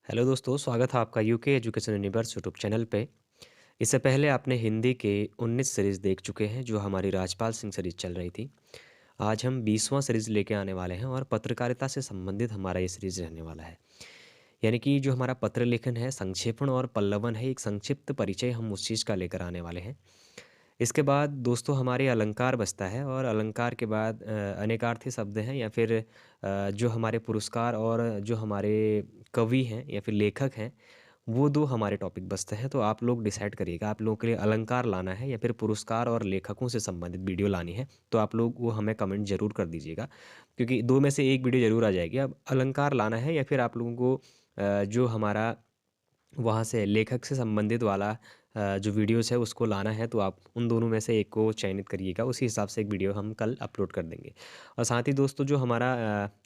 Hello दोस्तों, स्वागत है आपका UK education universe YouTube channel पे। इससे पहले आपने हिंदी के 19 सीरीज़ देख चुके हैं, जो हमारी राजपाल सिंह सीरीज़ चल रही थी। आज हम 20वां सीरीज़ लेके आने वाले हैं और पत्रकारिता से संबंधित हमारा ये सीरीज़ रहने वाला है। यानी कि जो हमारा पत्र लेखन है, संक्षेपण और पल्लवन है, एक संक्षिप्त परिचय हम उस चीज़ का लेकर आने वाले हैं। इसके बाद दोस्तों हमारे अलंकार बचता है और अलंकार के बाद अनेकार्थी शब्द हैं या फिर जो हमारे पुरस्कार और जो हमारे कवि हैं या फिर लेखक हैं, वो 2 हमारे टॉपिक बचते हैं। तो आप लोग डिसाइड करिएगा, आप लोगों के लिए अलंकार लाना है या फिर पुरस्कार और लेखकों से संबंधित वीडियो लानी है। तो आप लोग वो हमें कमेंट ज़रूर कर दीजिएगा, क्योंकि 2 में से 1 वीडियो ज़रूर आ जाएगी। अब अलंकार लाना है या फिर आप लोगों को जो हमारा वहाँ से लेखक से संबंधित वाला जो वीडियोज़ है उसको लाना है, तो आप उन दोनों में से एक को चयनित करिएगा, उसी हिसाब से एक वीडियो हम कल अपलोड कर देंगे। और साथ ही दोस्तों जो हमारा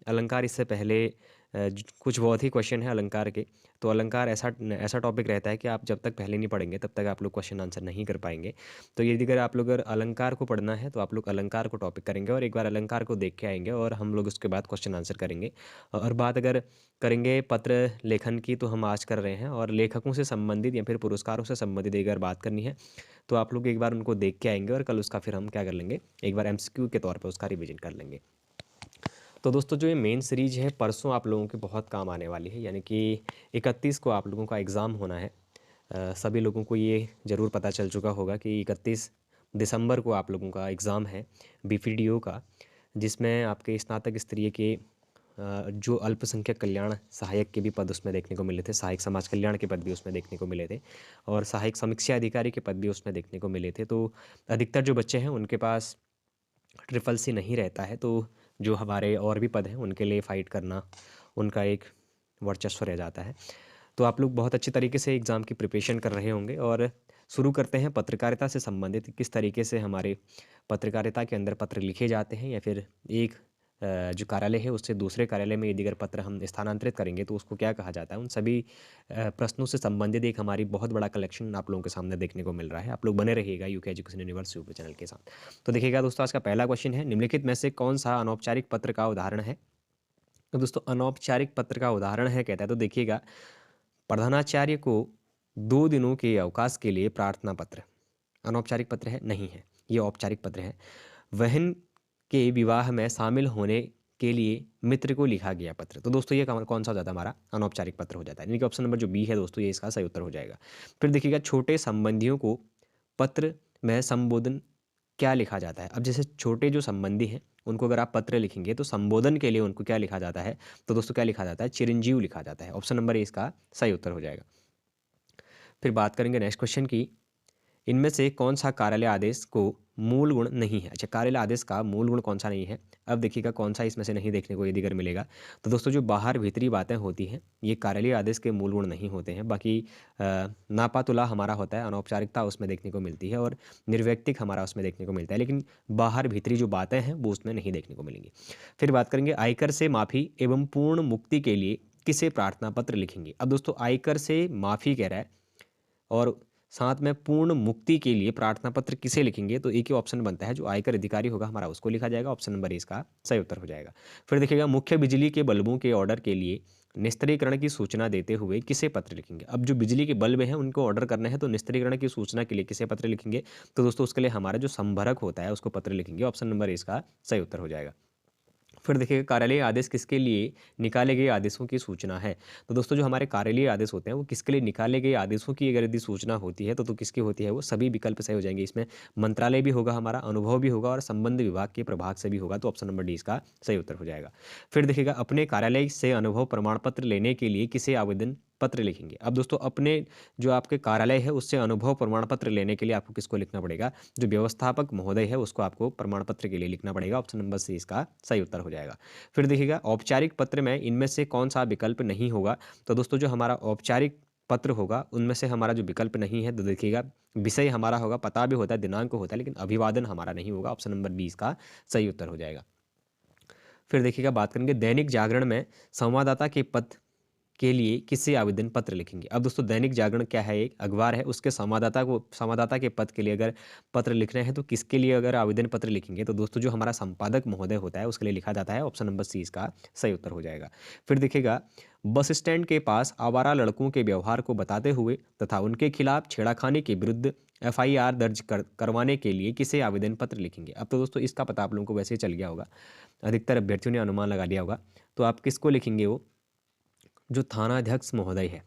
अलंकार इससे पहले कुछ बहुत ही क्वेश्चन है अलंकार के। तो अलंकार ऐसा ऐसा टॉपिक रहता है कि आप जब तक पहले नहीं पढ़ेंगे तब तक आप लोग क्वेश्चन आंसर नहीं कर पाएंगे। तो यदि अगर आप लोग अगर अलंकार को पढ़ना है तो आप लोग अलंकार को टॉपिक करेंगे और एक बार अलंकार को देख के आएंगे और हम लोग उसके बाद क्वेश्चन आंसर करेंगे। और बात अगर करेंगे पत्र लेखन की, तो हम आज कर रहे हैं, और लेखकों से संबंधित या फिर पुरस्कारों से संबंधित अगर बात करनी है तो आप लोग एक बार उनको देख के आएंगे और कल उसका फिर हम क्या कर लेंगे, एक बार एमसीक्यू के तौर पे उसका रिवीजन कर लेंगे। तो दोस्तों जो ये मेन सीरीज है परसों आप लोगों के बहुत काम आने वाली है, यानी कि 31 को आप लोगों का एग्ज़ाम होना है। सभी लोगों को ये ज़रूर पता चल चुका होगा कि 31 दिसंबर को आप लोगों का एग्ज़ाम है बीपीडीओ का, जिसमें आपके स्नातक स्तरीय के जो अल्पसंख्यक कल्याण सहायक के भी पद उसमें देखने को मिले थे, सहायक समाज कल्याण के पद भी उसमें देखने को मिले थे, और सहायक समीक्षा अधिकारी के पद भी उसमें देखने को मिले थे। तो अधिकतर जो बच्चे हैं उनके पास ट्रिपल सी नहीं रहता है, तो जो हमारे और भी पद हैं उनके लिए फ़ाइट करना उनका एक वर्चस्व रह जाता है। तो आप लोग बहुत अच्छी तरीके से एग्ज़ाम की प्रिपरेशन कर रहे होंगे, और शुरू करते हैं पत्रकारिता से संबंधित, किस तरीके से हमारे पत्रकारिता के अंदर पत्र लिखे जाते हैं, या फिर एक जो कार्यालय है उससे दूसरे कार्यालय में यदि अगर पत्र हम स्थानांतरित करेंगे तो उसको क्या कहा जाता है। उन सभी प्रश्नों से संबंधित एक हमारी बहुत बड़ा कलेक्शन आप लोगों के सामने देखने को मिल रहा है। आप लोग बने रहिएगा UK education universe YouTube channel के साथ। तो देखिएगा दोस्तों, आज का पहला क्वेश्चन है, निम्नलिखित में से कौन सा अनौपचारिक पत्र का उदाहरण है। तो दोस्तों अनौपचारिक पत्र का उदाहरण है कहता है, तो देखिएगा, प्रधानाचार्य को 2 दिनों के अवकाश के लिए प्रार्थना पत्र अनौपचारिक पत्र है? नहीं है, ये औपचारिक पत्र है। बहन के विवाह में शामिल होने के लिए मित्र को लिखा गया पत्र। तो दोस्तों ये कौन सा हो जाता है, हमारा अनौपचारिक पत्र हो जाता है, यानी कि ऑप्शन नंबर जो बी है दोस्तों, ये इसका सही उत्तर हो जाएगा। फिर देखिएगा, छोटे संबंधियों को पत्र में संबोधन क्या लिखा जाता है। अब जैसे छोटे जो संबंधी हैं उनको अगर आप पत्र लिखेंगे तो संबोधन के लिए उनको क्या लिखा जाता है, तो दोस्तों क्या लिखा जाता है, चिरंजीव लिखा जाता है। ऑप्शन नंबर ए इसका सही उत्तर हो जाएगा। फिर बात करेंगे नेक्स्ट क्वेश्चन की, इनमें से कौन सा कार्यालय आदेश को मूल गुण नहीं है। अच्छा, कार्यालय आदेश का मूल गुण कौन सा नहीं है। अब देखिएगा कौन सा इसमें से नहीं देखने को यदि अगर मिलेगा, तो दोस्तों जो बाहर भीतरी बातें होती हैं ये कार्यालय आदेश के मूल गुण नहीं होते हैं। बाकी नापातुला हमारा होता है, अनौपचारिकता उसमें देखने को मिलती है, और निर्वैयक्तिक हमारा उसमें देखने को मिलता है, लेकिन बाहर भीतरी जो बातें हैं वो उसमें नहीं देखने को मिलेंगी। फिर बात करेंगे, आयकर से माफ़ी एवं पूर्ण मुक्ति के लिए किसे प्रार्थना पत्र लिखेंगे। अब दोस्तों आयकर से माफ़ी कह रहा है और साथ में पूर्ण मुक्ति के लिए प्रार्थना पत्र किसे लिखेंगे, तो एक ही ऑप्शन बनता है, जो आयकर अधिकारी होगा हमारा उसको लिखा जाएगा। ऑप्शन नंबर इसका सही उत्तर हो जाएगा। फिर देखिएगा, मुख्य बिजली के बल्बों के ऑर्डर के लिए निस्त्रीकरण की सूचना देते हुए किसे पत्र लिखेंगे। अब जो बिजली के बल्ब हैं उनको ऑर्डर करना है, तो निस्त्रीकरण की सूचना के लिए किसे पत्र लिखेंगे, तो दोस्तों उसके लिए हमारा जो संभरक होता है उसको पत्र लिखेंगे। ऑप्शन नंबर इसका सही उत्तर हो जाएगा। फिर देखिए, कार्यालयीय आदेश किसके लिए निकाले गए आदेशों की सूचना है। तो दोस्तों जो हमारे कार्यालयीय आदेश होते हैं वो किसके लिए निकाले गए आदेशों की अगर यदि सूचना होती है तो किसकी होती है, वो सभी विकल्प सही हो जाएंगे। इसमें मंत्रालय भी होगा, हमारा अनुभव भी होगा, और संबंध विभाग के प्रभाग से भी होगा। तो ऑप्शन नंबर डी इसका सही उत्तर हो जाएगा। फिर देखिएगा, अपने कार्यालय से अनुभव प्रमाण पत्र लेने के लिए किसे आवेदन पत्र लिखेंगे। अब दोस्तों अपने जो आपके कार्यालय है उससे अनुभव प्रमाण पत्र लेने के लिए आपको किसको लिखना पड़ेगा, जो व्यवस्थापक महोदय है उसको आपको प्रमाण पत्र के लिए लिखना पड़ेगा। ऑप्शन नंबर सी इसका सही उत्तर हो जाएगा। फिर देखिएगा, औपचारिक पत्र में इनमें से कौन सा विकल्प नहीं होगा। तो दोस्तों जो हमारा औपचारिक पत्र होगा उनमें से हमारा जो विकल्प नहीं है, तो देखिएगा विषय हमारा होगा, पता भी होता है, दिनांक होता है, लेकिन अभिवादन हमारा नहीं होगा। ऑप्शन नंबर 20 का सही उत्तर हो जाएगा। फिर देखिएगा, बात करेंगे दैनिक जागरण में संवाददाता के पद के लिए किसे आवेदन पत्र लिखेंगे? अब दोस्तों दैनिक जागरण क्या है, एक अखबार है, उसके संवाददाता के पद के लिए अगर पत्र लिख रहे हैं तो किसके लिए अगर आवेदन पत्र लिखेंगे? तो दोस्तों जो हमारा संपादक महोदय होता है उसके लिए लिखा जाता है। ऑप्शन नंबर सी इसका सही उत्तर हो जाएगा। फिर देखिएगा, बस स्टैंड के पास आवारा लड़कों के व्यवहार को बताते हुए तथा उनके खिलाफ छेड़खानी के विरुद्ध एफआईआर दर्ज करवाने के लिए किसे आवेदन पत्र लिखेंगे? अब तो दोस्तों इसका पता आप लोगों को वैसे ही चल गया होगा, अधिकतर अभ्यर्थियों ने अनुमान लगा लिया होगा। तो आप किसको लिखेंगे? वो जो थानाध्यक्ष महोदय है,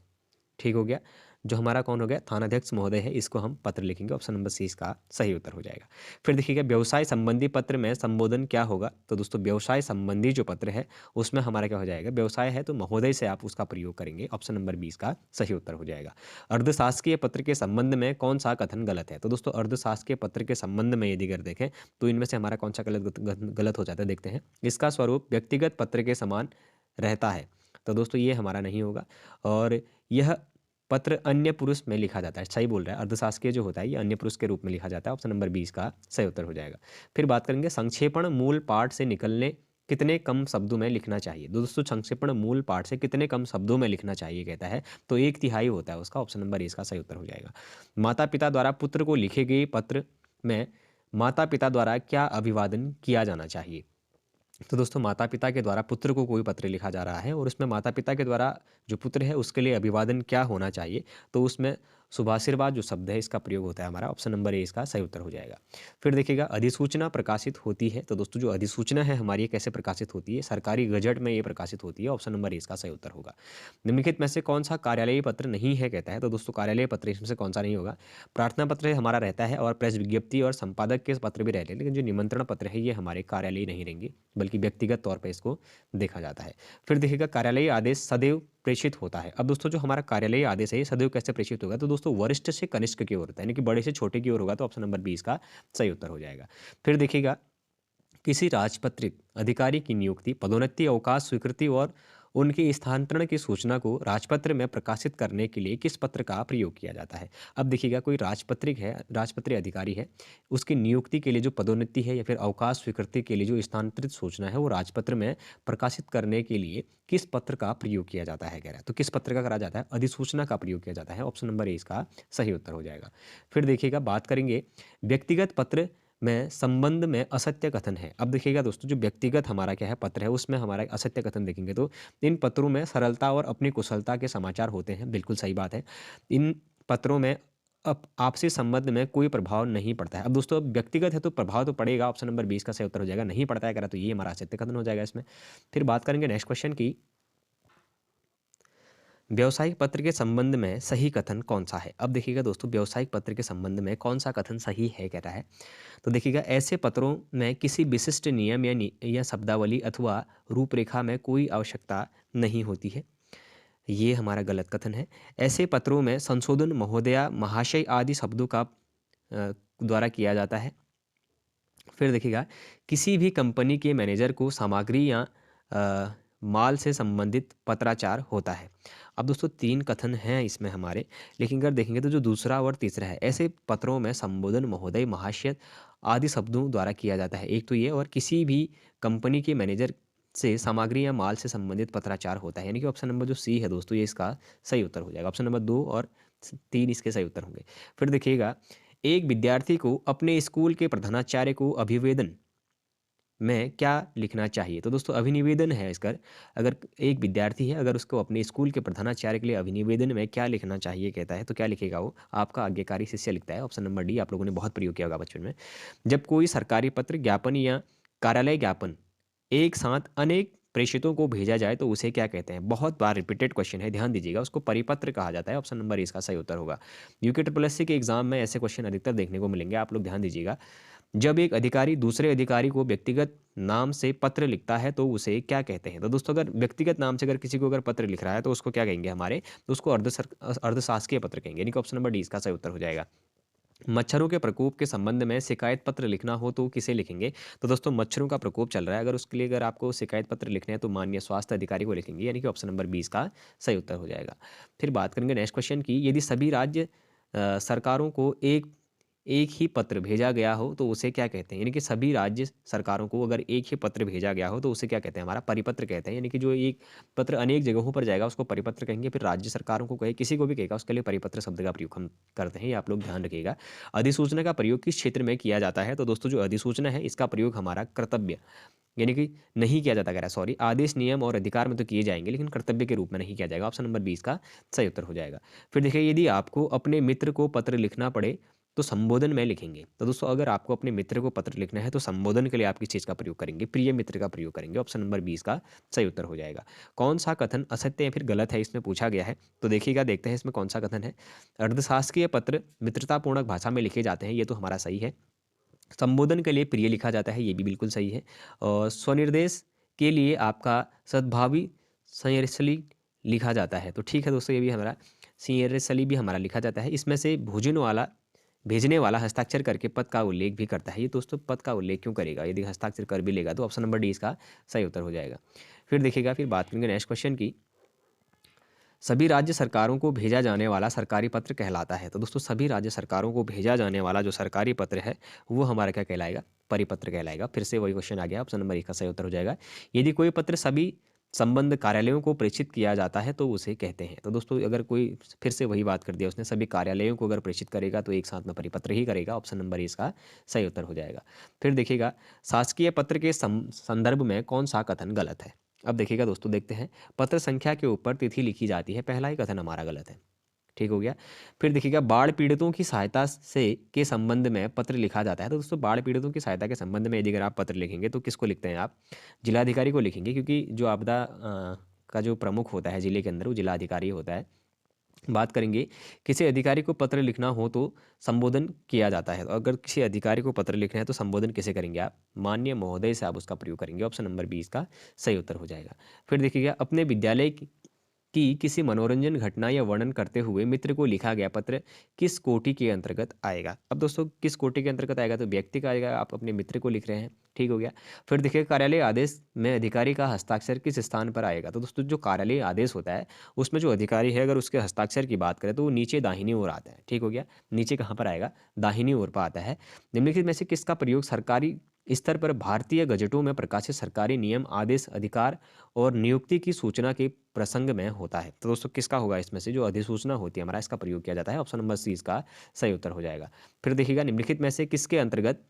ठीक हो गया। जो हमारा कौन हो गया? थानाध्यक्ष महोदय है, इसको हम पत्र लिखेंगे। ऑप्शन नंबर सी इसका सही उत्तर हो जाएगा। फिर देखिएगा, व्यवसाय संबंधी पत्र में संबोधन क्या होगा? तो दोस्तों व्यवसाय संबंधी जो पत्र है उसमें हमारा क्या हो जाएगा? व्यवसाय है तो महोदय से आप उसका प्रयोग करेंगे। ऑप्शन नंबर बी इसका सही उत्तर हो जाएगा। अर्धशासकीय पत्र के संबंध में कौन सा कथन गलत है? तो दोस्तों अर्धशासकीय पत्र के संबंध में यदि अगर देखें तो इनमें से हमारा कौन सा गलत हो जाता है, देखते हैं। इसका स्वरूप व्यक्तिगत पत्र के समान रहता है, तो दोस्तों ये हमारा नहीं होगा। और यह पत्र अन्य पुरुष में लिखा जाता है, सही बोल रहा है। अर्धशासकीय जो होता है ये अन्य पुरुष के रूप में लिखा जाता है। ऑप्शन नंबर 20 का सही उत्तर हो जाएगा। फिर बात करेंगे, संक्षेपण मूल पाठ से निकलने कितने कम शब्दों में लिखना चाहिए? दोस्तों संक्षेपण मूल पाठ से कितने कम शब्दों में लिखना चाहिए कहता है, तो 1/3 होता है उसका। ऑप्शन नंबर इसका सही उत्तर हो जाएगा। माता पिता द्वारा पुत्र को लिखे गए पत्र में माता पिता द्वारा क्या अभिवादन किया जाना चाहिए? तो दोस्तों माता पिता के द्वारा पुत्र को कोई पत्र लिखा जा रहा है और उसमें माता पिता के द्वारा जो पुत्र है उसके लिए अभिवादन क्या होना चाहिए? तो उसमें शुभाशीर्वाद जो शब्द है इसका प्रयोग होता है हमारा। ऑप्शन नंबर ए इसका सही उत्तर हो जाएगा। फिर देखिएगा, अधिसूचना प्रकाशित होती है, तो दोस्तों जो अधिसूचना है हमारी कैसे प्रकाशित होती है? सरकारी गजट में ये प्रकाशित होती है। ऑप्शन नंबर ए इसका सही उत्तर होगा। निम्नलिखित में से कौन सा कार्यालयीय पत्र नहीं है कहता है? तो दोस्तों कार्यालयीय पत्र इसमें से कौन सा नहीं होगा? प्रार्थना पत्र हमारा रहता है और प्रेस विज्ञप्ति और संपादक के पत्र भी रहते हैं, लेकिन जो निमंत्रण पत्र है ये हमारे कार्यालय नहीं रहेंगे बल्कि व्यक्तिगत तौर पर इसको देखा जाता है। फिर देखिएगा, कार्यालयीय आदेश सदैव प्रेषित होता है। अब दोस्तों जो हमारा कार्यालयीय आदेश है ये सदैव कैसे प्रेषित होगा? तो दोस्तों वरिष्ठ से कनिष्ठ की ओर होता है, यानी कि बड़े से छोटे की ओर होगा। तो ऑप्शन नंबर 20 का सही उत्तर हो जाएगा। फिर देखिएगा, किसी राजपत्रित अधिकारी की नियुक्ति, पदोन्नति, अवकाश स्वीकृति और उनके स्थानांतरण की सूचना को राजपत्र में प्रकाशित करने के लिए किस पत्र का प्रयोग किया जाता है? अब देखिएगा, कोई राजपत्रित है, राजपत्रित अधिकारी है, उसकी नियुक्ति के लिए जो पदोन्नति है या फिर अवकाश स्वीकृति के लिए जो स्थानांतरित सूचना है वो राजपत्र में प्रकाशित करने के लिए किस पत्र का प्रयोग किया जाता है कह रहा है। तो किस पत्र का करा जाता है? अधिसूचना का प्रयोग किया जाता है। ऑप्शन नंबर ए इसका सही उत्तर हो जाएगा। फिर देखिएगा, बात करेंगे व्यक्तिगत पत्र में संबंध में असत्य कथन है। अब देखिएगा दोस्तों, जो व्यक्तिगत हमारा क्या है पत्र है उसमें हमारा असत्य कथन देखेंगे तो इन पत्रों में सरलता और अपनी कुशलता के समाचार होते हैं, बिल्कुल सही बात है। इन पत्रों में अब आपसी संबंध में कोई प्रभाव नहीं पड़ता है। अब दोस्तों व्यक्तिगत है तो प्रभाव तो पड़ेगा। ऑप्शन नंबर 20 का सही उत्तर हो जाएगा। नहीं पड़ता है कह रहा तो ये हमारा असत्य कथन हो जाएगा इसमें। फिर बात करेंगे नेक्स्ट क्वेश्चन की, व्यावसायिक पत्र के संबंध में सही कथन कौन सा है? अब देखिएगा दोस्तों, व्यावसायिक पत्र के संबंध में कौन सा कथन सही है कह रहा है। तो देखिएगा, ऐसे पत्रों में किसी विशिष्ट नियम या शब्दावली अथवा रूपरेखा में कोई आवश्यकता नहीं होती है, ये हमारा गलत कथन है। ऐसे पत्रों में संशोधन महोदया, महाशय आदि शब्दों का द्वारा किया जाता है। फिर देखिएगा, किसी भी कंपनी के मैनेजर को सामग्री या माल से संबंधित पत्राचार होता है। अब दोस्तों 3 कथन हैं इसमें हमारे, लेकिन अगर देखेंगे तो जो दूसरा और तीसरा है, ऐसे पत्रों में संबोधन महोदय, महाशय आदि शब्दों द्वारा किया जाता है। एक तो ये, और किसी भी कंपनी के मैनेजर से सामग्री या माल से संबंधित पत्राचार होता है, यानी कि ऑप्शन नंबर जो सी है दोस्तों ये इसका सही उत्तर हो जाएगा। ऑप्शन नंबर 2 और 3 इसके सही उत्तर होंगे। फिर देखिएगा, एक विद्यार्थी को अपने स्कूल के प्रधानाचार्य को अभिवेदन में क्या लिखना चाहिए? तो दोस्तों अभिनिवेदन है इसका। अगर एक विद्यार्थी है, अगर उसको अपने स्कूल के प्रधानाचार्य के लिए अभिनिवेदन में क्या लिखना चाहिए कहता है, तो क्या लिखेगा वो? आपका आज्ञाकारी शिष्य लिखता है। ऑप्शन नंबर डी आप लोगों ने बहुत प्रयोग किया होगा बचपन में। जब कोई सरकारी पत्र, ज्ञापन या कार्यालय ज्ञापन एक साथ अनेक प्रेषितों को भेजा जाए तो उसे क्या कहते हैं? बहुत बार रिपीटेड क्वेश्चन है, ध्यान दीजिएगा। उसको परिपत्र कहा जाता है। ऑप्शन नंबर इसका सही उत्तर होगा। यूके ट्रिपल एससी के एग्जाम में ऐसे क्वेश्चन अधिकतर देखने को मिलेंगे, आप लोग ध्यान दीजिएगा। जब एक अधिकारी दूसरे अधिकारी को व्यक्तिगत नाम से पत्र लिखता है तो उसे क्या कहते हैं? तो दोस्तों अगर व्यक्तिगत नाम से अगर किसी को अगर पत्र लिख रहा है तो उसको क्या कहेंगे हमारे? तो उसको अर्धशासकीय पत्र कहेंगे, यानी कि ऑप्शन नंबर डी इसका सही उत्तर हो जाएगा। मच्छरों के प्रकोप के संबंध में शिकायत पत्र लिखना हो तो किसे लिखेंगे? तो दोस्तों मच्छरों का प्रकोप चल रहा है, अगर उसके लिए अगर आपको शिकायत पत्र लिखने हैं तो माननीय स्वास्थ्य अधिकारी को लिखेंगे, यानी कि ऑप्शन नंबर 20 का सही उत्तर हो जाएगा। फिर बात करेंगे नेक्स्ट क्वेश्चन की, यदि सभी राज्य सरकारों को एक एक ही पत्र भेजा गया हो तो उसे क्या कहते हैं? यानी कि सभी राज्य सरकारों को अगर एक ही पत्र भेजा गया हो तो उसे क्या कहते हैं? हमारा परिपत्र कहते हैं। यानी कि जो एक पत्र अनेक जगहों पर जाएगा उसको परिपत्र कहेंगे, फिर राज्य सरकारों को कहे, किसी को भी कहेगा उसके लिए परिपत्र शब्द का प्रयोग हम करते हैं, ये आप लोग ध्यान रखिएगा। अधिसूचना का प्रयोग किस क्षेत्र में किया जाता है? तो दोस्तों जो अधिसूचना है इसका प्रयोग हमारा कर्तव्य यानी कि नहीं किया जाता, कह रहा है सॉरी, आदेश नियम और अधिकार में तो किए जाएंगे लेकिन कर्तव्य के रूप में नहीं किया जाएगा। ऑप्शन नंबर 20 का सही उत्तर हो जाएगा। फिर देखिए, यदि आपको अपने मित्र को पत्र लिखना पड़े तो संबोधन में लिखेंगे। तो दोस्तों अगर आपको अपने मित्र को पत्र लिखना है तो संबोधन के लिए आप किस चीज़ का प्रयोग करेंगे? प्रिय मित्र का प्रयोग करेंगे। ऑप्शन नंबर 20 का सही उत्तर हो जाएगा। कौन सा कथन असत्य या फिर गलत है इसमें पूछा गया है, तो देखिएगा, देखते हैं इसमें कौन सा कथन है। अर्धशासकीय पत्र मित्रतापूर्णक भाषा में लिखे जाते हैं, ये तो हमारा सही है। संबोधन के लिए प्रिय लिखा जाता है, ये भी बिल्कुल सही है। और स्वनिर्देश के लिए आपका सद्भावी संयरसली लिखा जाता है, तो ठीक है दोस्तों, ये भी हमारा संयरसली भी हमारा लिखा जाता है। इसमें से भोजन वाला भेजने वाला हस्ताक्षर करके पद का उल्लेख भी करता है। ये दोस्तों पद का उल्लेख क्यों करेगा? यदि हस्ताक्षर कर भी लेगा तो ऑप्शन नंबर डी इसका सही उत्तर हो जाएगा। फिर देखिएगा, फिर बात करेंगे नेक्स्ट क्वेश्चन की। सभी राज्य सरकारों को भेजा जाने वाला सरकारी पत्र कहलाता है। तो दोस्तों सभी राज्य सरकारों को भेजा जाने वाला जो सरकारी पत्र है वो हमारा क्या कहलाएगा? परिपत्र कहलाएगा। फिर से वही क्वेश्चन आ गया, ऑप्शन नंबर 1 का सही उत्तर हो जाएगा। यदि कोई पत्र सभी संबंध कार्यालयों को प्रेषित किया जाता है तो उसे कहते हैं। तो दोस्तों अगर कोई, फिर से वही बात कर दिया उसने, सभी कार्यालयों को अगर प्रेषित करेगा तो एक साथ में परिपत्र ही करेगा। ऑप्शन नंबर इसका सही उत्तर हो जाएगा। फिर देखिएगा, शासकीय पत्र के संदर्भ में कौन सा कथन गलत है? अब देखिएगा दोस्तों, देखते हैं। पत्र संख्या के ऊपर तिथि लिखी जाती है, पहला ही कथन हमारा गलत है, ठीक हो गया। फिर देखिएगा, बाढ़ पीड़ितों की सहायता से के संबंध में पत्र लिखा जाता है। तो दोस्तों बाढ़ पीड़ितों की सहायता के संबंध में यदि अगर आप पत्र लिखेंगे तो किसको लिखते हैं आप? जिलाधिकारी को लिखेंगे, क्योंकि जो आपदा का जो प्रमुख होता है जिले के अंदर वो जिलाधिकारी होता है। बात करेंगे, किसी अधिकारी को पत्र लिखना हो तो संबोधन किया जाता है। तो अगर किसी अधिकारी को पत्र लिखना है तो संबोधन किसे करेंगे आप? माननीय महोदय से आप उसका प्रयोग करेंगे। ऑप्शन नंबर 20 का सही उत्तर हो जाएगा। फिर देखिएगा, अपने विद्यालय की किसी मनोरंजन घटना या वर्णन करते हुए मित्र को लिखा गया पत्र किस कोटि के अंतर्गत आएगा? अब दोस्तों किस कोटि के अंतर्गत आएगा? तो व्यक्ति का आएगा, आप अपने मित्र को लिख रहे हैं, ठीक हो गया। फिर देखिए, कार्यालय आदेश में अधिकारी का हस्ताक्षर किस स्थान पर आएगा? तो दोस्तों जो कार्यालय आदेश होता है उसमें जो अधिकारी है अगर उसके हस्ताक्षर की बात करें तो वो नीचे दाहिनी ओर आता है, ठीक हो गया। नीचे कहाँ पर आएगा? दाहिनी ओर पर आता है। निम्नलिखित में से किसका प्रयोग सरकारी स्तर पर भारतीय गजटों में प्रकाशित सरकारी नियम, आदेश, अधिकार और नियुक्ति की सूचना के प्रसंग में होता है? तो दोस्तों किसका होगा इसमें से? जो अधिसूचना होती है हमारा, इसका प्रयोग किया जाता है। ऑप्शन नंबर सी इसका सही उत्तर हो जाएगा। फिर देखिएगा, निम्नलिखित में से किसके अंतर्गत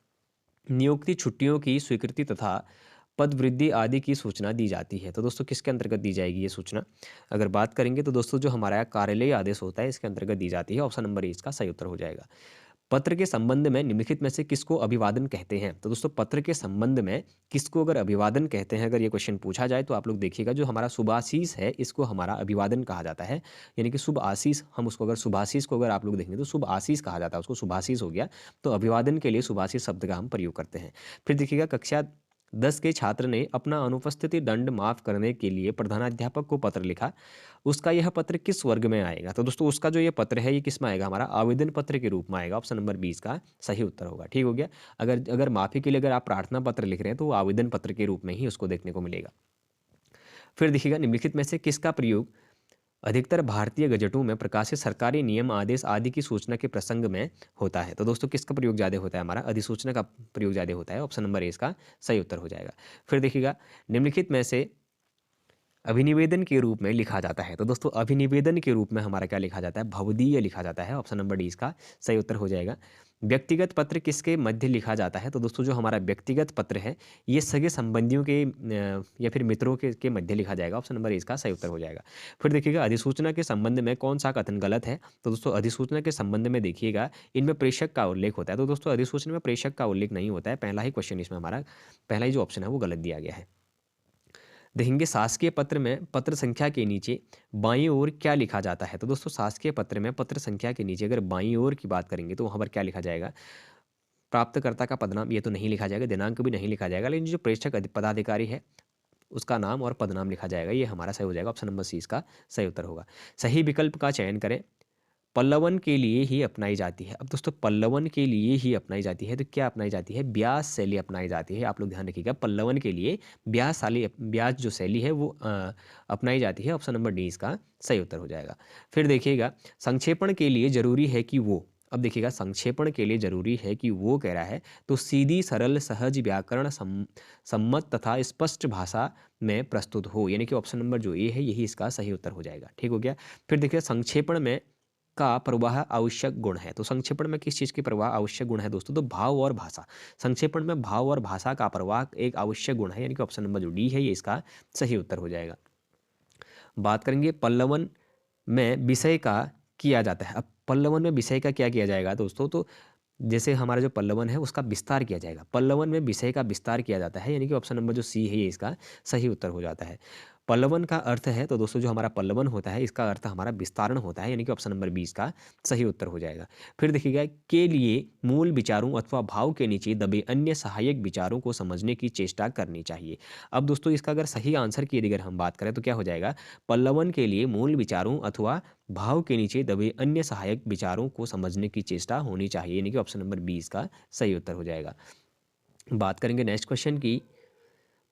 नियुक्ति, छुट्टियों की स्वीकृति तथा पद वृद्धि आदि की सूचना दी जाती है? तो दोस्तों किसके अंतर्गत दी जाएगी ये सूचना? अगर बात करेंगे तो दोस्तों जो हमारा कार्यालय आदेश होता है इसके अंतर्गत दी जाती है। ऑप्शन नंबर ए इसका सही उत्तर हो जाएगा। पत्र के संबंध में निम्नलिखित में से किसको अभिवादन कहते हैं? तो दोस्तों पत्र के संबंध में किसको अगर अभिवादन कहते हैं, अगर ये क्वेश्चन पूछा जाए तो आप लोग देखिएगा, जो हमारा शुभाशीष है इसको हमारा अभिवादन कहा जाता है। यानी कि शुभ आशीष, हम उसको अगर शुभाशीष को अगर आप लोग देखेंगे तो शुभ आशीष कहा जाता है, उसको शुभाशीष हो गया। तो अभिवादन के लिए शुभाशीष शब्द का हम प्रयोग करते हैं। फिर देखिएगा, कक्षा 10 के छात्र ने अपना अनुपस्थिति दंड माफ करने के लिए प्रधानाध्यापक को पत्र लिखा, उसका यह पत्र किस वर्ग में आएगा? तो दोस्तों उसका जो ये पत्र है ये किस में आएगा? हमारा आवेदन पत्र के रूप में आएगा। ऑप्शन नंबर 20 का सही उत्तर होगा, ठीक हो गया। अगर अगर माफी के लिए अगर आप प्रार्थना पत्र लिख रहे हैं तो वो आवेदन पत्र के रूप में ही उसको देखने को मिलेगा। फिर देखिएगा, निम्नलिखित में से किसका प्रयोग अधिकतर भारतीय गजटों में प्रकाशित सरकारी नियम, आदेश आदि की सूचना के प्रसंग में होता है? तो दोस्तों किसका प्रयोग ज़्यादा होता है? हमारा अधिसूचना का प्रयोग ज़्यादा होता है। ऑप्शन नंबर ए इसका सही उत्तर हो जाएगा। फिर देखिएगा, निम्नलिखित में से अभिनिवेदन के रूप में लिखा जाता है? तो दोस्तों अभिनिवेदन के रूप में हमारा क्या लिखा जाता है? भवदीय लिखा जाता है। ऑप्शन नंबर डी इसका सही उत्तर हो जाएगा। व्यक्तिगत पत्र किसके मध्य लिखा जाता है? तो दोस्तों जो हमारा व्यक्तिगत पत्र है ये सगे संबंधियों के या फिर मित्रों के मध्य लिखा जाएगा। ऑप्शन नंबर इसका सही उत्तर हो जाएगा। फिर देखिएगा, अधिसूचना के संबंध में कौन सा कथन गलत है? तो दोस्तों अधिसूचना के संबंध में देखिएगा, इनमें प्रेषक का उल्लेख होता है। तो दोस्तों अधिसूचना में प्रेषक का उल्लेख नहीं होता है। पहला ही क्वेश्चन इसमें हमारा, पहला ही जो ऑप्शन है वो गलत दिया गया है। देखेंगे, शासकीय पत्र में पत्र संख्या के नीचे बाईं ओर क्या लिखा जाता है? तो दोस्तों शासकीय पत्र में पत्र संख्या के नीचे अगर बाईं ओर की बात करेंगे तो वहाँ पर क्या लिखा जाएगा? प्राप्तकर्ता का पदनाम, ये तो नहीं लिखा जाएगा, दिनांक भी नहीं लिखा जाएगा, लेकिन जो प्रेषक पदाधिकारी है उसका नाम और पदनाम लिखा जाएगा। ये हमारा सही हो जाएगा। ऑप्शन नंबर सी इसका सही उत्तर होगा। सही विकल्प का चयन करें। पल्लवन के लिए ही अपनाई जाती है। अब दोस्तों पल्लवन के लिए ही अपनाई जाती है तो क्या अपनाई जाती है? ब्याज शैली अपनाई जाती है। आप लोग ध्यान रखिएगा, पल्लवन के लिए ब्याज जो शैली है वो अपनाई जाती है। ऑप्शन नंबर डी इसका सही उत्तर हो जाएगा। फिर देखिएगा, संक्षेपण के लिए जरूरी है कि वो अब देखिएगा संक्षेपण के लिए ज़रूरी है कि वो कह रहा है तो सीधी, सरल, सहज, व्याकरण सम्मत तथा स्पष्ट भाषा में प्रस्तुत हो, यानी कि ऑप्शन नंबर जो ए है यही इसका सही उत्तर हो जाएगा। ठीक हो गया। फिर देखिए संक्षेपण में का प्रवाह आवश्यक गुण है, तो संक्षेपण में किस चीज़ की प्रवाह आवश्यक गुण है दोस्तों? तो भाव और भाषा। संक्षेपण में भाव और भाषा का प्रवाह एक आवश्यक गुण है, यानी कि ऑप्शन नंबर जो डी है ये इसका सही उत्तर हो जाएगा। बात करेंगे पल्लवन में विषय का किया जाता है। अब पल्लवन में विषय का क्या किया जाएगा दोस्तों? तो जैसे हमारा जो पल्लवन है उसका विस्तार किया जाएगा। पल्लवन में विषय का विस्तार किया जाता है, यानी कि ऑप्शन नंबर जो सी है ये इसका सही उत्तर हो जाता है। पल्लवन का अर्थ है तो दोस्तों जो हमारा पल्लवन होता है इसका अर्थ हमारा विस्तारण होता है, यानी कि ऑप्शन नंबर 20 का सही उत्तर हो जाएगा। फिर देखिएगा के लिए मूल विचारों अथवा भाव के नीचे दबे अन्य सहायक विचारों को समझने की चेष्टा करनी चाहिए। अब दोस्तों इसका अगर सही आंसर की अगर हम बात करें तो क्या हो जाएगा? पल्लवन के लिए मूल विचारों अथवा भाव के नीचे दबे अन्य सहायक विचारों को समझने की चेष्टा होनी चाहिए, यानी कि ऑप्शन नंबर 20 का सही उत्तर हो जाएगा। बात करेंगे नेक्स्ट क्वेश्चन की।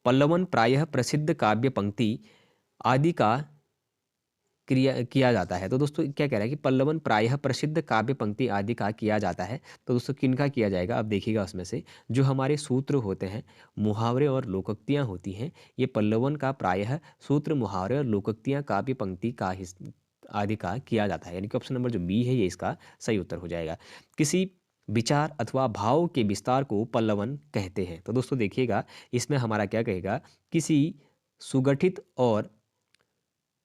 पल्लवन प्रायः प्रसिद्ध काव्य पंक्ति आदि का क्रिया किया जाता है, तो दोस्तों क्या कह रहा है कि पल्लवन प्रायः प्रसिद्ध काव्य पंक्ति आदि का किया जाता है, तो दोस्तों किनका किया जाएगा? अब देखिएगा उसमें से जो हमारे सूत्र होते हैं, मुहावरे और लोकोक्तियाँ होती हैं, ये पल्लवन का प्रायः सूत्र, मुहावरे और लोकोक्तियाँ काव्य पंक्ति का आदि का किया जाता है, यानी कि ऑप्शन नंबर जो बी है ये इसका सही उत्तर हो जाएगा। किसी विचार अथवा भाव के विस्तार को पल्लवन कहते हैं, तो दोस्तों देखिएगा इसमें हमारा क्या कहेगा? किसी सुगठित और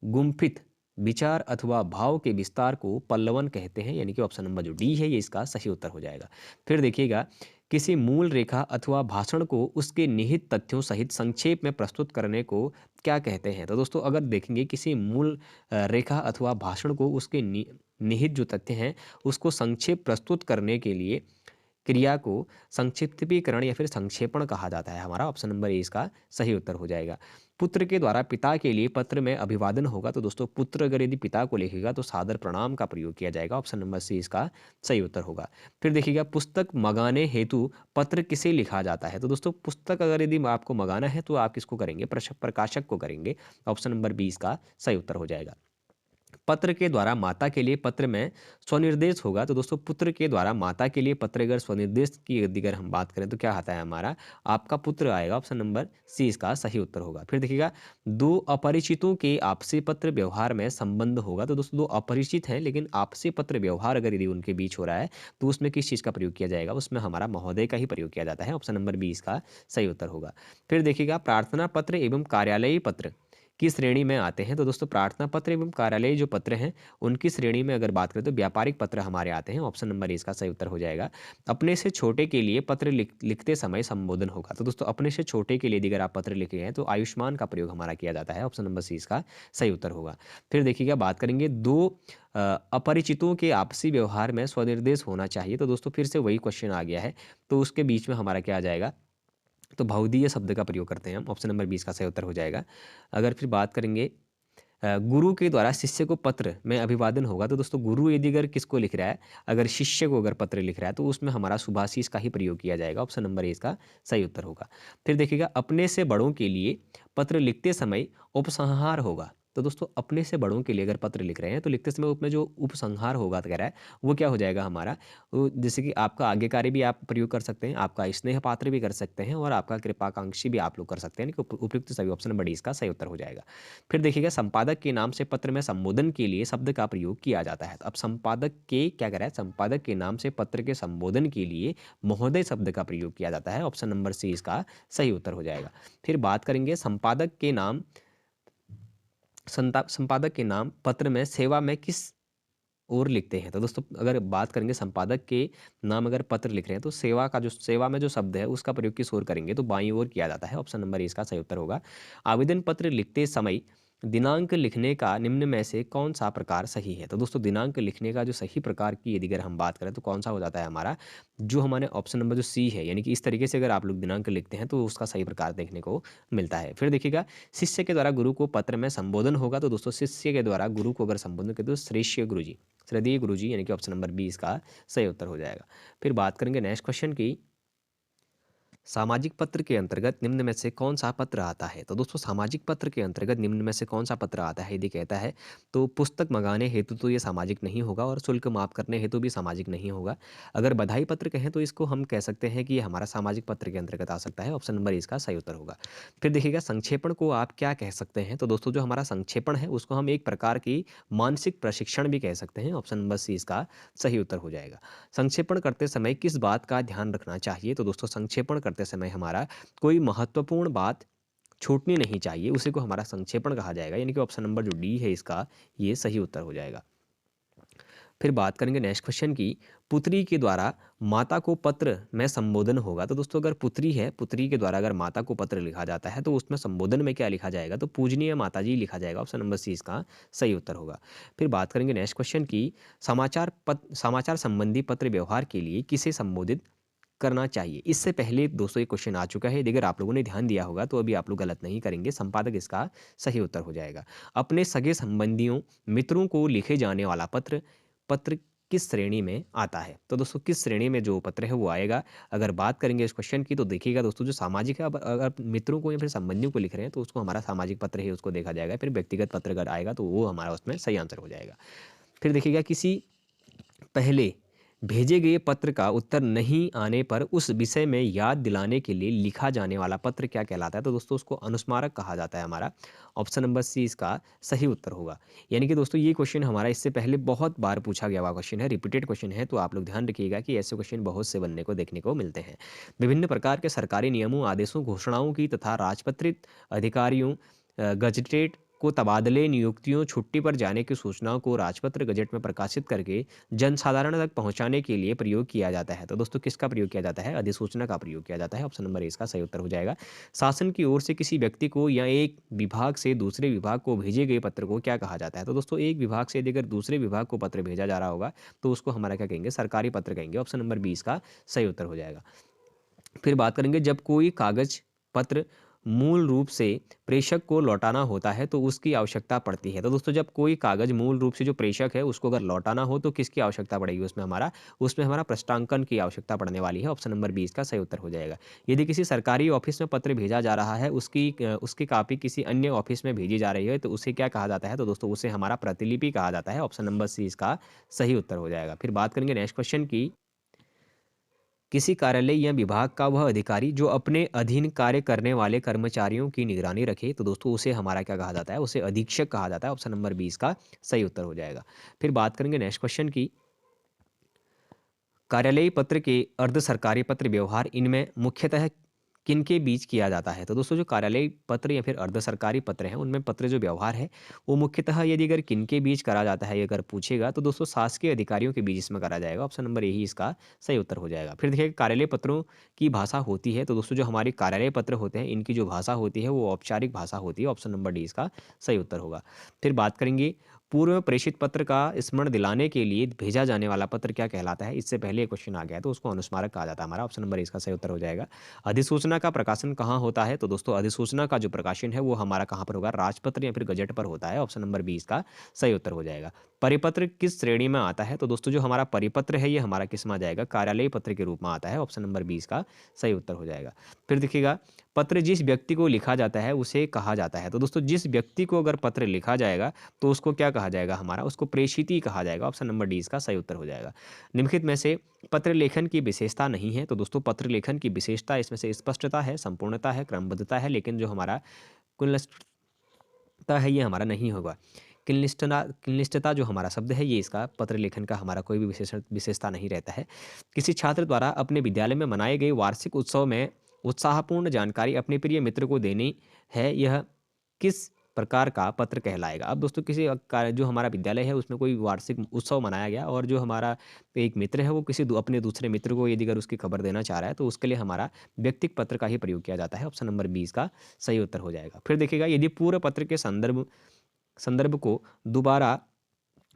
गुम्फित विचार अथवा भाव के विस्तार को पल्लवन कहते हैं, यानी कि ऑप्शन नंबर जो डी है ये इसका सही उत्तर हो जाएगा। फिर देखिएगा किसी मूल रेखा अथवा भाषण को उसके निहित तथ्यों सहित संक्षेप में प्रस्तुत करने को क्या कहते हैं? तो दोस्तों अगर देखेंगे किसी मूल रेखा अथवा भाषण को उसके निहित जो तथ्य हैं उसको संक्षेप प्रस्तुत करने के लिए क्रिया को संक्षिप्तीकरण या फिर संक्षेपण कहा जाता है। हमारा ऑप्शन नंबर ए इसका सही उत्तर हो जाएगा। पुत्र के द्वारा पिता के लिए पत्र में अभिवादन होगा, तो दोस्तों पुत्र अगर यदि पिता को लिखेगा तो सादर प्रणाम का प्रयोग किया जाएगा। ऑप्शन नंबर सी इसका सही उत्तर होगा। फिर देखिएगा पुस्तक मंगाने हेतु पत्र किसे लिखा जाता है? तो दोस्तों पुस्तक अगर यदि आपको मंगाना है तो आप किसको करेंगे? प्रकाशक को करेंगे। ऑप्शन नंबर 20 का सही उत्तर हो जाएगा। पत्र के द्वारा माता के लिए पत्र में स्वनिर्देश होगा, तो दोस्तों पुत्र के द्वारा माता के लिए पत्र अगर स्वनिर्देश की यदि अगर हम बात करें तो क्या आता है हमारा? आपका पुत्र आएगा। ऑप्शन नंबर सी इसका सही उत्तर होगा। फिर देखिएगा दो अपरिचितों के आपसी पत्र व्यवहार में संबंध होगा, तो दोस्तों दो अपरिचित हैं लेकिन आपसी पत्र व्यवहार अगर यदि उनके बीच हो रहा है तो उसमें किस चीज़ का प्रयोग किया जाएगा? उसमें हमारा महोदय का ही प्रयोग किया जाता है। ऑप्शन नंबर 20 का सही उत्तर होगा। फिर देखिएगा प्रार्थना पत्र एवं कार्यालयी पत्र की श्रेणी में आते हैं, तो दोस्तों प्रार्थना पत्र एवं कार्यालयी जो पत्र हैं उनकी श्रेणी में अगर बात करें तो व्यापारिक पत्र हमारे आते हैं। ऑप्शन नंबर इसका सही उत्तर हो जाएगा। अपने से छोटे के लिए पत्र लिखते समय संबोधन होगा, तो दोस्तों अपने से छोटे के लिए यदि अगर आप पत्र लिखे हैं तो आयुष्मान का प्रयोग हमारा किया जाता है। ऑप्शन नंबर सी इसका सही उत्तर होगा। फिर देखिएगा बात करेंगे दो अपरिचितों के आपसी व्यवहार में स्वनिर्देश होना चाहिए, तो दोस्तों फिर से वही क्वेश्चन आ गया है, तो उसके बीच में हमारा क्या आ जाएगा? तो बहुधीय शब्द का प्रयोग करते हैं हम। ऑप्शन नंबर 20 का सही उत्तर हो जाएगा। अगर फिर बात करेंगे गुरु के द्वारा शिष्य को पत्र में अभिवादन होगा, तो दोस्तों गुरु यदि अगर किसको लिख रहा है, अगर शिष्य को अगर पत्र लिख रहा है तो उसमें हमारा शुभाशीष का ही प्रयोग किया जाएगा। ऑप्शन नंबर ए इसका सही उत्तर होगा। फिर देखिएगा अपने से बड़ों के लिए पत्र लिखते समय उपसंहार होगा, तो दोस्तों अपने से बड़ों के लिए अगर पत्र लिख रहे हैं तो लिखते समय उसमें जो उपसंहार होगा तो कह रहा है वो क्या हो जाएगा हमारा? जैसे कि आपका आज्ञाकारी भी आप प्रयोग कर सकते हैं, आपका स्नेह पात्र भी कर सकते हैं और आपका कृपाकांक्षी भी आप लोग कर सकते हैं, यानी कि उपयुक्त सभी ऑप्शन नंबर डी इसका सही उत्तर हो जाएगा। फिर देखिएगा संपादक के नाम से पत्र में संबोधन के लिए शब्द का प्रयोग किया जाता है, तो अब संपादक के क्या कह रहा है? संपादक के नाम से पत्र के संबोधन के लिए महोदय शब्द का प्रयोग किया जाता है। ऑप्शन नंबर सी इसका सही उत्तर हो जाएगा। फिर बात करेंगे संपादक के नाम पत्र में सेवा में किस और लिखते हैं, तो दोस्तों अगर बात करेंगे संपादक के नाम अगर पत्र लिख रहे हैं तो सेवा में जो शब्द है उसका प्रयोग किस ओर करेंगे? तो बाईं ओर किया जाता है। ऑप्शन नंबर इसका सही उत्तर होगा। आवेदन पत्र लिखते समय दिनांक लिखने का निम्न में से कौन सा प्रकार सही है? तो दोस्तों दिनांक लिखने का जो सही प्रकार की यदि अगर हम बात करें तो कौन सा हो जाता है हमारा? जो हमारे ऑप्शन नंबर जो सी है, यानी कि इस तरीके से अगर आप लोग दिनांक लिखते हैं तो उसका सही प्रकार देखने को मिलता है। फिर देखिएगा शिष्य के द्वारा गुरु को पत्र में संबोधन होगा, तो दोस्तों शिष्य के द्वारा गुरु को अगर संबोधन करें तो श्रेष्ठ गुरु जी, श्रद्धेय गुरु जी, यानी कि ऑप्शन नंबर 20 का सही उत्तर हो जाएगा। फिर बात करेंगे नेक्स्ट क्वेश्चन की। सामाजिक पत्र के अंतर्गत निम्न में से कौन-सा पत्र आता है? तो दोस्तों सामाजिक पत्र के अंतर्गत निम्न में से कौन-सा पत्र आता है यदि कहता है, तो पुस्तक मँगाने हेतु तो ये सामाजिक नहीं होगा और शुल्क माफ़ करने हेतु भी सामाजिक नहीं होगा। अगर बधाई पत्र कहें तो इसको हम कह सकते हैं कि ये हमारा सामाजिक पत्र के अंतर्गत आ सकता है। ऑप्शन नंबर इसका सही उत्तर होगा। फिर देखिएगा संक्षेपण को आप क्या कह सकते हैं? तो दोस्तों जो हमारा संक्षेपण है उसको हम एक प्रकार की मानसिक प्रशिक्षण भी कह सकते हैं। ऑप्शन नंबर सी इसका सही उत्तर हो जाएगा। संक्षेपण करते समय किस बात का ध्यान रखना चाहिए? तो दोस्तों संक्षेपण करते समय हमारा कोई महत्वपूर्ण बात छूटनी नहीं चाहिए, उसी को हमारा संक्षेपण कहा जाएगा, यानी कि ऑप्शन नंबर जो डी है इसका, ये सही उत्तर हो जाएगा। फिर बात करेंगे नेक्स्ट क्वेश्चन की, पुत्री के द्वारा माता को पत्र में संबोधन होगा। तो दोस्तों अगर पुत्री है, पुत्री के द्वारा अगर माता को पत्र लिखा जाता है, तो उसमें संबोधन में क्या लिखा जाएगा? तो पूजनीय माताजी लिखा जाएगा। ऑप्शन नंबर सी इसका सही उत्तर होगा। फिर बात करेंगे नेक्स्ट क्वेश्चन की, समाचार संबंधी पत्र व्यवहार के लिए किसे संबोधित करना चाहिए? इससे पहले दोस्तों एक क्वेश्चन आ चुका है, यदि अगर आप लोगों ने ध्यान दिया होगा तो अभी आप लोग गलत नहीं करेंगे, संपादक इसका सही उत्तर हो जाएगा। अपने सगे संबंधियों, मित्रों को लिखे जाने वाला पत्र, पत्र किस श्रेणी में आता है? तो दोस्तों किस श्रेणी में जो पत्र है वो आएगा? अगर बात करेंगे इस क्वेश्चन की तो देखिएगा दोस्तों जो सामाजिक है, अब अगर मित्रों को या फिर संबंधियों को लिख रहे हैं तो उसको हमारा सामाजिक पत्र ही उसको देखा जाएगा। फिर व्यक्तिगत पत्र अगर आएगा तो वो हमारा उसमें सही आंसर हो जाएगा। फिर देखिएगा किसी पहले भेजे गए पत्र का उत्तर नहीं आने पर उस विषय में याद दिलाने के लिए लिखा जाने वाला पत्र क्या कहलाता है? तो दोस्तों उसको अनुस्मारक कहा जाता है हमारा। ऑप्शन नंबर सी इसका सही उत्तर होगा। यानी कि दोस्तों ये क्वेश्चन हमारा इससे पहले बहुत बार पूछा गया हुआ क्वेश्चन है, रिपीटेड क्वेश्चन है, तो आप लोग ध्यान रखिएगा कि ऐसे क्वेश्चन बहुत से बनने को देखने को मिलते हैं। विभिन्न प्रकार के सरकारी नियमों, आदेशों, घोषणाओं की तथा राजपत्रित अधिकारियों, गजटेड को तबादले, नियुक्तियों, छुट्टी पर जाने की सूचनाओं को राजपत्र गजट में प्रकाशित करके जनसाधारण तक पहुंचाने के लिए प्रयोग किया जाता है। तो दोस्तों किसका प्रयोग किया जाता है? अधिसूचना का प्रयोग किया जाता है। ऑप्शन नंबर ए इसका सही उत्तर हो जाएगा। शासन की ओर से किसी व्यक्ति को या एक विभाग से दूसरे विभाग को भेजे गए पत्र को क्या कहा जाता है? तो दोस्तों एक विभाग से यदि अगर दूसरे विभाग को पत्र भेजा जा रहा होगा तो उसको हमारा क्या कहेंगे? सरकारी पत्र कहेंगे। ऑप्शन नंबर बी इसका सही उत्तर हो जाएगा। फिर बात करेंगे जब कोई कागज पत्र मूल रूप से प्रेषक को लौटाना होता है तो उसकी आवश्यकता पड़ती है। तो दोस्तों जब कोई कागज मूल रूप से जो प्रेषक है उसको अगर लौटाना हो तो किसकी आवश्यकता पड़ेगी? उसमें हमारा पृष्ठांकन की आवश्यकता पड़ने वाली है। ऑप्शन नंबर बी इसका सही उत्तर हो जाएगा। यदि किसी सरकारी ऑफिस में पत्र भेजा जा रहा है, उसकी कॉपी किसी अन्य ऑफिस में भेजी जा रही है तो उसे क्या कहा जाता है? तो दोस्तों उसे हमारा प्रतिलिपि कहा जाता है। ऑप्शन नंबर सी इसका सही उत्तर हो जाएगा। फिर बात करेंगे नेक्स्ट क्वेश्चन की, किसी कार्यालय या विभाग का वह अधिकारी जो अपने अधीन कार्य करने वाले कर्मचारियों की निगरानी रखे, तो दोस्तों उसे हमारा क्या कहा जाता है? उसे अधीक्षक कहा जाता है। ऑप्शन नंबर 20 का सही उत्तर हो जाएगा। फिर बात करेंगे नेक्स्ट क्वेश्चन की, कार्यालयी पत्र के अर्ध सरकारी पत्र व्यवहार इनमें मुख्यतः किनके बीच किया जाता है? तो दोस्तों जो कार्यालयी पत्र या फिर अर्ध सरकारी पत्र हैं उनमें पत्र जो व्यवहार है वो मुख्यतः यदि अगर किनके बीच करा जाता है, ये अगर पूछेगा तो दोस्तों शासकीय अधिकारियों के बीच इसमें करा जाएगा। ऑप्शन नंबर यही इसका सही उत्तर हो जाएगा। फिर देखिए कार्यालय पत्रों की भाषा होती है, तो दोस्तों जो हमारे कार्यालय पत्र होते हैं इनकी जो भाषा होती है वो औपचारिक भाषा होती है। ऑप्शन नंबर डी इसका सही उत्तर होगा। फिर बात करेंगे पूर्व में प्रेषित पत्र का स्मरण दिलाने के लिए भेजा जाने वाला पत्र क्या कहलाता है? इससे पहले क्वेश्चन आ गया है तो उसको अनुस्मारक कहा जाता है हमारा। ऑप्शन नंबर इसका सही उत्तर हो जाएगा। अधिसूचना का प्रकाशन कहाँ होता है? तो दोस्तों अधिसूचना का जो प्रकाशन है वो हमारा कहाँ पर होगा? राजपत्र या फिर गजट पर होता है। ऑप्शन नंबर बी इसका सही उत्तर हो जाएगा। परिपत्र किस श्रेणी में आता है? तो दोस्तों जो हमारा परिपत्र है ये हमारा किस में आ जाएगा? कार्यालयी पत्र के रूप में आता है। ऑप्शन नंबर बी इसका सही उत्तर हो जाएगा। फिर देखिएगा पत्र जिस व्यक्ति को लिखा जाता है उसे कहा जाता है। तो दोस्तों जिस व्यक्ति को अगर पत्र लिखा जाएगा तो उसको क्या कहा जाएगा? हमारा उसको प्रेषिती कहा जाएगा। ऑप्शन नंबर डी इसका सही उत्तर हो जाएगा। निम्नलिखित में से पत्र लेखन की विशेषता नहीं है। तो दोस्तों पत्र लेखन की विशेषता इसमें से स्पष्टता है, संपूर्णता है, क्रमबद्धता है, लेकिन जो हमारा कुलनिष्ठता है ये हमारा नहीं होगा। क्लिष्टता जो हमारा शब्द है ये इसका पत्र लेखन का हमारा कोई भी विशेषता नहीं रहता है। किसी छात्र द्वारा अपने विद्यालय में मनाए गए वार्षिक उत्सव में उत्साहपूर्ण जानकारी अपने प्रिय मित्र को देनी है, यह किस प्रकार का पत्र कहलाएगा? अब दोस्तों किसी जो हमारा विद्यालय है उसमें कोई वार्षिक उत्सव मनाया गया और जो हमारा एक मित्र है वो अपने दूसरे मित्र को यदि अगर उसकी खबर देना चाह रहा है तो उसके लिए हमारा व्यक्तिगत पत्र का ही प्रयोग किया जाता है। ऑप्शन नंबर 20 का सही उत्तर हो जाएगा। फिर देखिएगा यदि पूर्व पत्र के संदर्भ को दोबारा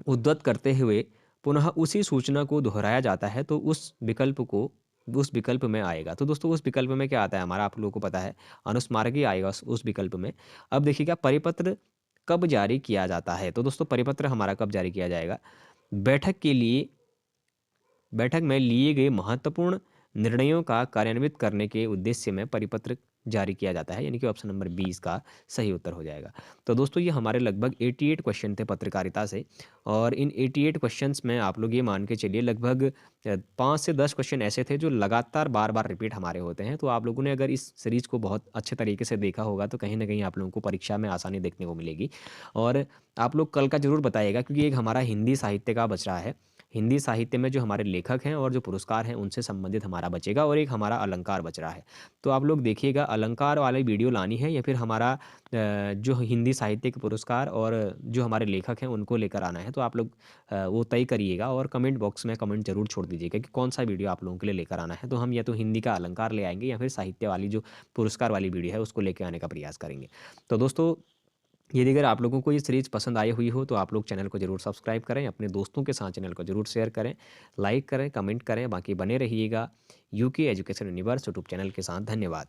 उद्धृत करते हुए पुनः उसी सूचना को दोहराया जाता है तो उस विकल्प में आएगा। तो दोस्तों उस विकल्प में क्या आता है हमारा? आप लोगों को पता है अनुस्मारक ही आएगा उस विकल्प में। अब देखिएगा परिपत्र कब जारी किया जाता है? तो दोस्तों परिपत्र हमारा कब जारी किया जाएगा? बैठक में लिए गए महत्वपूर्ण निर्णयों का कार्यान्वित करने के उद्देश्य में परिपत्र जारी किया जाता है, यानी कि ऑप्शन नंबर 20 का सही उत्तर हो जाएगा। तो दोस्तों ये हमारे लगभग 88 क्वेश्चन थे पत्रकारिता से, और इन 88 क्वेश्चंस में आप लोग ये मान के चलिए लगभग 5 से 10 क्वेश्चन ऐसे थे जो लगातार बार-बार रिपीट हमारे होते हैं। तो आप लोगों ने अगर इस सीरीज़ को बहुत अच्छे तरीके से देखा होगा तो कहीं न कहीं आप लोगों को परीक्षा में आसानी देखने को मिलेगी। और आप लोग कल का ज़रूर बताइएगा, क्योंकि एक हमारा हिंदी साहित्य का बच रहा है। हिंदी साहित्य में जो हमारे लेखक हैं और जो पुरस्कार हैं उनसे संबंधित हमारा बचेगा, और एक हमारा अलंकार बच रहा है। तो आप लोग देखिएगा अलंकार वाली वीडियो लानी है या फिर हमारा जो हिंदी साहित्य के पुरस्कार और जो हमारे लेखक हैं उनको लेकर आना है। तो आप लोग वो तय करिएगा और कमेंट बॉक्स में कमेंट ज़रूर छोड़ दीजिएगा कि कौन-सा वीडियो आप लोगों के लिए लेकर आना है। तो हम या तो हिंदी का अलंकार ले आएँगे या फिर साहित्य वाली जो पुरस्कार वाली वीडियो है उसको लेके आने का प्रयास करेंगे। तो दोस्तों, यदि अगर आप लोगों को ये सीरीज़ पसंद आई हुई हो तो आप लोग चैनल को ज़रूर सब्सक्राइब करें, अपने दोस्तों के साथ चैनल को ज़रूर शेयर करें, लाइक करें, कमेंट करें, बाकी बने रहिएगा UK education universe YouTube channel के साथ। धन्यवाद।